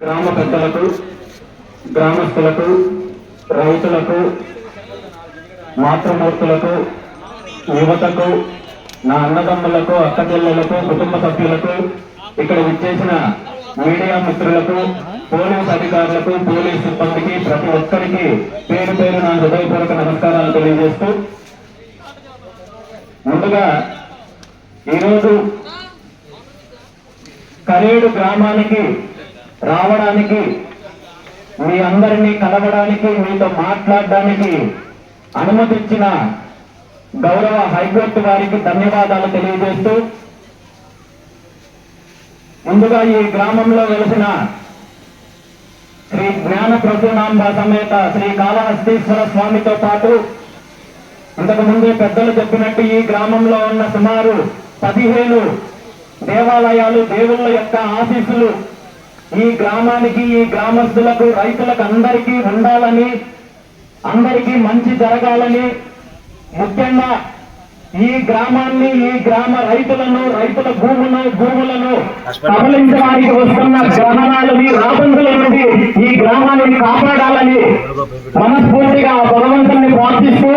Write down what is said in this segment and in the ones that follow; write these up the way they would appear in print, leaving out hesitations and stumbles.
గ్రామ పెద్దలకు, గ్రామస్తులకు, రైతులకు, మాతృమూర్తులకు, యువతకు, నా అన్నదమ్ములకు, అక్కచెల్లెలకు, కుటుంబ సభ్యులకు, ఇక్కడ విచ్చేసిన మీడియా మిత్రులకు, పోలీస్ అధికారులకు, పోలీస్ సిబ్బందికి, ప్రతి ఒక్కరికి పేరు పేరు నా హృదయపూర్వక నమస్కారాలు తెలియజేస్తూ, ముందుగా ఈరోజు కరేడు గ్రామానికి రావడానికి, మీ అందరినీ కలవడానికి, మీతో మాట్లాడడానికి అనుమతించిన గౌరవ హైకోర్టు వారికి ధన్యవాదాలు తెలియజేస్తూ, ముందుగా ఈ గ్రామంలో వెలిసిన శ్రీ జ్ఞాన ప్రసూనాంబ సమేత శ్రీ కాళహస్తీశ్వర స్వామితో పాటు ఇంతకుముందు పెద్దలు చెప్పినట్టు ఈ గ్రామంలో ఉన్న సుమారు 15 దేవాలయాలు, దేవుళ్ళ యొక్క ఆశీస్సులు ఈ గ్రామానికి, ఈ గ్రామస్తులకు, రైతులకు అందరికీ ఉండాలని, అందరికీ మంచి జరగాలని, ముఖ్యంగా ఈ గ్రామాన్ని, ఈ గ్రామ రైతులను, రైతుల భూములను కబలించడానికి వస్తున్న గ్రహణాలని, రాబందుల నుండి ఈ గ్రామాన్ని కాపాడాలని మనస్ఫూర్తిగా భగవంతుని ప్రార్థిస్తూ,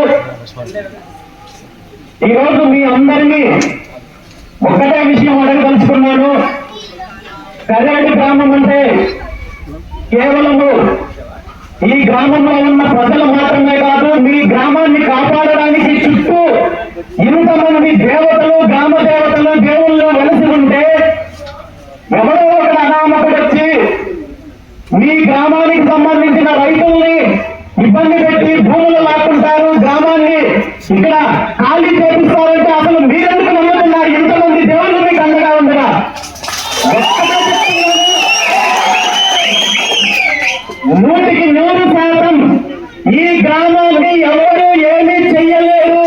ఈరోజు మీ అందరినీ ఒకటే విషయం అడగదలుచుకున్నాను. కరేడు గ్రామం అంటే కేవలము ఈ గ్రామంలో ఉన్న ప్రజలు మాత్రమే కాదు, మీ గ్రామాన్ని కాపాడడానికి చుట్టూ ఇంతమంది దేవతలు, గ్రామ దేవతలు, దేవుళ్ళు వెలిసి ఉంటే ఎవరో ఒక అనామకుడు వచ్చి మీ గ్రామానికి సంబంధించిన రైతుల్ని ఇబ్బంది పెట్టి భూములు లాక్కుంటారు, గ్రామాన్ని ఇక్కడ ఖాళీ చేపిస్తారంటే అసలు మీరెందుకు నమ్ముతున్నారు? ఇంతమంది దేవుళ్ళు మీకు అండగా ఉండగా 100% ఈ గ్రామాన్ని ఎవరు ఏమీ చెయ్యలేరు.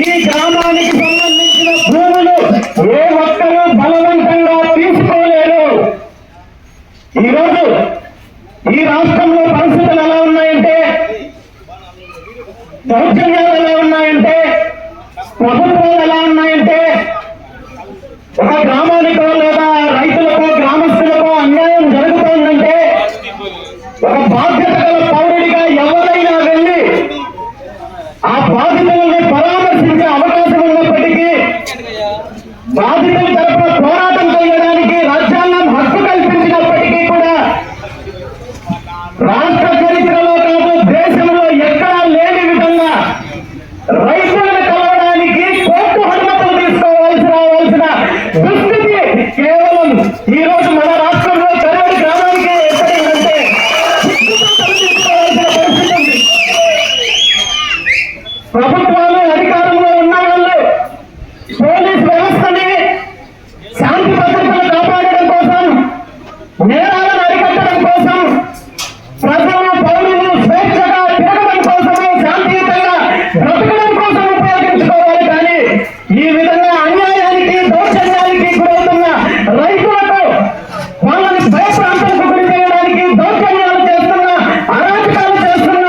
ఈ గ్రామానికి సంబంధించిన భూములు ఏ ఒక్కరూ బలవంతంగా తీసుకోలేరు. ఈరోజు ఈ రాష్ట్రంలో పరిస్థితులు ఎలా ఉన్నాయంటే, దౌర్జన్యాలు ఎలా ఉన్నాయంటే, ప్రభుత్వాలు ఎలా ఉన్నాయంటే, ఒక గ్రామానికో లేదా రైతులకో, గ్రామస్తులకో అన్యాయం జరుగుతోందంటే ఒక బాధ్యత గల పౌరుడిగా ఎవరైనా వెళ్ళి ఆ బాధితుల్ని పరామర్శించే అవకాశం ఉన్నప్పటికీ, బాధితుల తరఫున పోరాటం చేయడానికి రాజ్యాంగం హక్కు కల్పించినప్పటికీ కూడా రాష్ట్ర చరిత్రలో కాదు, దేశంలో ఎక్కడా లేని విధంగా రైతులను కలవడానికి కోర్టు అనుమతులు రావాల్సిన దుస్థితి కేవలం ఈ రోజు మన రాష్ట్రంలో కరేడు గ్రామానికి ఏర్పడిందంటే ప్రభుత్వాలు, అధికారంలో ఉన్న వాళ్ళు పోలీస్ వ్యవస్థని, శాంతి భద్రతలు కాపాడడం కోసం, నేరాలను అరికట్టడం కోసం, ప్రజలు, పౌరులు స్వేచ్ఛగా తిరగడం కోసము, శాంతియుతంగా బ్రతకడం కోసం ఉపయోగించుకోవాలి. కానీ ఈ విధంగా అన్యాయానికి, దౌర్జన్యానికి గురవుతున్న రైతులకు, వాళ్ళని భయప్రాంతాలకు గురి చేయడానికి దౌర్జన్యాలు చేస్తున్న, అరాచకాలు చేస్తున్న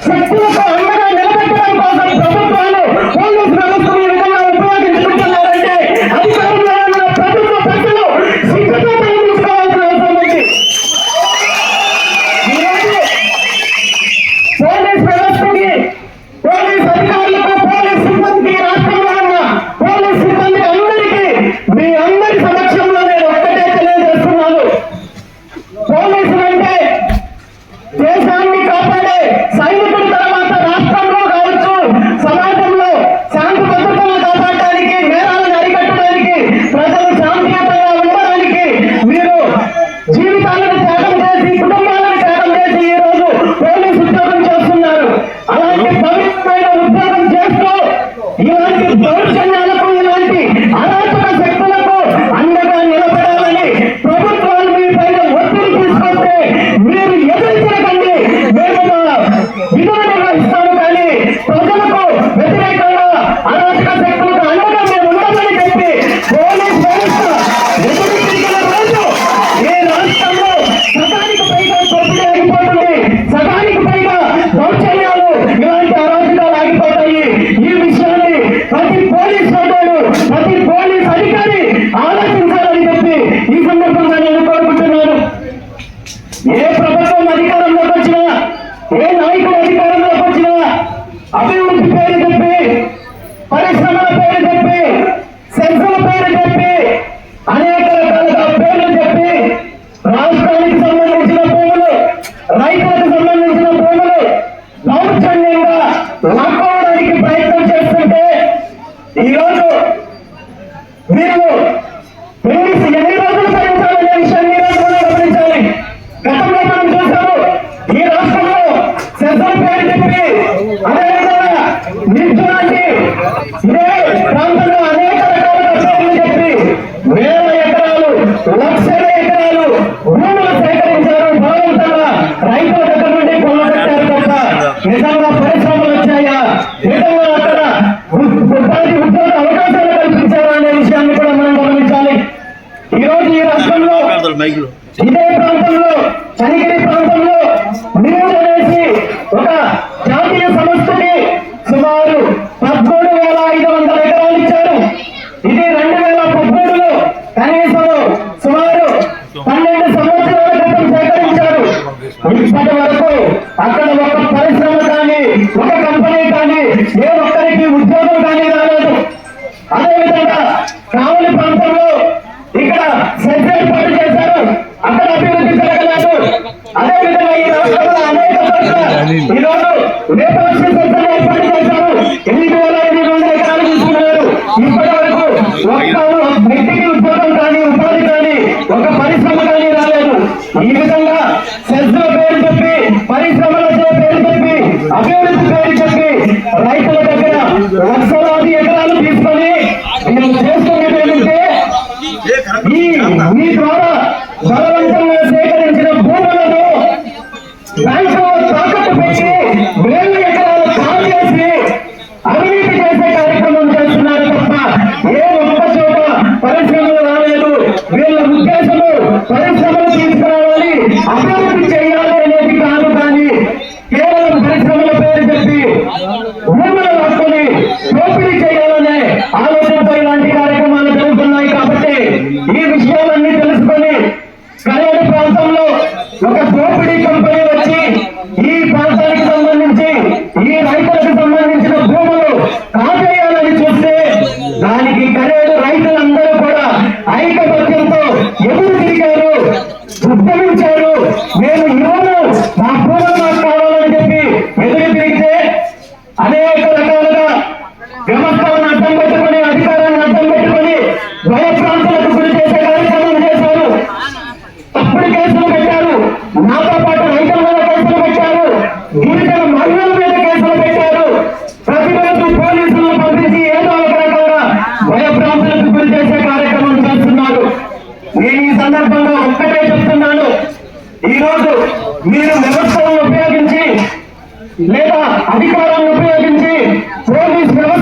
శక్తులకు అండగా నిలబెట్టడం కోసం ప్రభుత్వాలు, పోలీసు వ్యవస్థను ఈ విధంగా ఉపయోగించుకుంటున్నారంటే అధికారంలో ఉన్న ప్రభుత్వ పెద్దలు సిగ్గుతో తొలగించుకోవాల్సిన అవసరం ఉంది. ఈరోజు పోలీస్ వ్యవస్థకి, పోలీస్ అధికారులకు, పోలీస్ సిబ్బందికి, రాష్ట్రంలో ఉన్న పోలీస్ సిబ్బంది అందరికీ మీ అందరి సమక్షంలో నేను ఒక్కటే తెలియజేస్తున్నాను. అభివృద్ధి పేరు చెప్పి, పరిశ్రమల పేరు చెప్పి, సెన్సుల పేరు చెప్పి, అనేక రకాలుగా పేర్లు చెప్పి రాష్ట్రానికి సంబంధించిన భూములు, రైతులకు సంబంధించిన భూములు దౌర్జన్యంగా లాక్కోవడానికి ప్రయత్నం చేస్తుంటే ఈరోజు మీరు ఎన్ని రోజులు భరించాలనే విషయాన్ని ఈరోజు మనం గమనించాలి. గతంలో మనం చూసాము, ఈ రాష్ట్రంలో సెన్సుల పేరు చెప్పి, అదేవిధంగా నిర్జనాన్ని ఇదే ప్రాంతంలో అనేక రకాలుగా పేర్లు చెప్పి వేల ఎకరాలు, లక్షల ఎకరాలు భూములు సేకరించారు. బలవంతంగా రైతుల దగ్గర నుండి కొల్లగొట్టారు తప్ప నిజంగా పరిశ్రమలు వచ్చాయా, నిజంగా అక్కడ ఉపాధి ఉద్యోగ అవకాశాలు కల్పించారా అనే విషయాన్ని కూడా మనం గమనించాలి. ఈ రోజు ఈ రాష్ట్రంలో ఇదే ప్రాంతంలో, చనిగిరి ప్రాంతంలో నీరు అనేసి ఒక జాతీయ సంస్థకి సుమారు 13,500 ఎకరాలు ఇచ్చారు. ఇది 2013లో కనీసం సుమారు 12 సంవత్సరాల క్రితం సేకరించారు. ఇప్పటి వరకు అక్కడ ఒక పరిశ్రమ కానీ, ఒక కంపెనీ కానీ, ఏ ఒక్కరికి ఉద్యోగం కానీ రాలేదు. అదేవిధంగా కావలి ప్రాంతంలో ఇక్కడ సెజ్ ఏర్పాటు చేశారు, అక్కడ అభివృద్ధి జరగలేదు. అదేవిధంగా ఈ రాష్ట్రంలో అనేక చోట్ల ఈరోజు లేపాక్షి సెజ్ ఏర్పాటు చేశారు. 8,500 ఎకరాలు తీసుకున్నారు. ఇప్పటి వరకు ఒక్క వ్యక్తికి ఉద్యోగం కానీ, ఉపాధి కానీ, ఒక పరిశ్రమ కానీ రాలేదు. ఈ విధంగా సెజ్ల పేరు చెప్పి, పరిశ్రమల పేరు చెప్పి, అభివృద్ధి పేరు చెప్పి రైతుల దగ్గర లక్షలాది ఎకరాలు తీసుకొని మీరు చేసుకునేది ఏంటంటే మీ ద్వారా బలవంతంగా సేకరించిన భూములను బ్యాంకులో తాకట్టు పెట్టి వేల ఎకరాలు కాల్ చేసి అవినీతి చేసే కార్యక్రమం చేస్తున్నారు తప్ప ఏ ఒక్క చోట పరిశ్రమలు రాలేదు. వీళ్ళ ఉద్దేశము పరిశ్రమలు తీసుకురావాలి, అభివృద్ధి చేయాలి అనేది కాదు. కానీ కేవలం పరిశ్రమల పేరు చెప్పి భూములు లాక్కొని దోపిడీ చేయాలనే ఆలోచనతో ఇలాంటి కార్యక్రమాలు జరుగుతున్నాయి. కాబట్టి ఈ విషయాలన్నీ తెలుసుకొని కరేడు ప్రాంతంలో ఒక దోపిడీ కంపెనీ వచ్చి ఈ ప్రాంతానికి సంబంధించి, ఈ రైతులకు సంబంధించిన భూములు కాజేయాలని చూస్తే దానికి కరేడు రైతులందరూ కూడా ఐకమత్యంతో ఎదురు తిరిగారు, ఉద్యమించారు. మేము ఇవ్వను, మా భూములు మాకు కావాలని చెప్పి ఎదురు తిరిగితే అనేక రకాలుగా వ్యవస్థలను అడ్డం పెట్టుకుని, అధికారాన్ని అడ్డం పెట్టుకుని భయప్రాంతాలకు గురి చేసే కార్యక్రమం చేశారు. తప్పుడు కేసులు పెట్టారు, నాతో పాటు రైతుల మీద కేసులు పెట్టారు, గిరిజన మహిళల మీద కేసులు పెట్టారు. ప్రతిరోజు పోలీసులను పంపించి ఏదో ఒక రకంగా భయప్రాంతాలకు గురి చేసే కార్యక్రమం చేస్తున్నారు. నేను ఈ సందర్భంగా ఒక్కటే చెప్తున్నాను, ఈరోజు మీరు వ్యవస్థలను ఉపయోగించి లేదా అధికారాన్ని ఉపయోగించి పోలీస్ వ్యవస్థ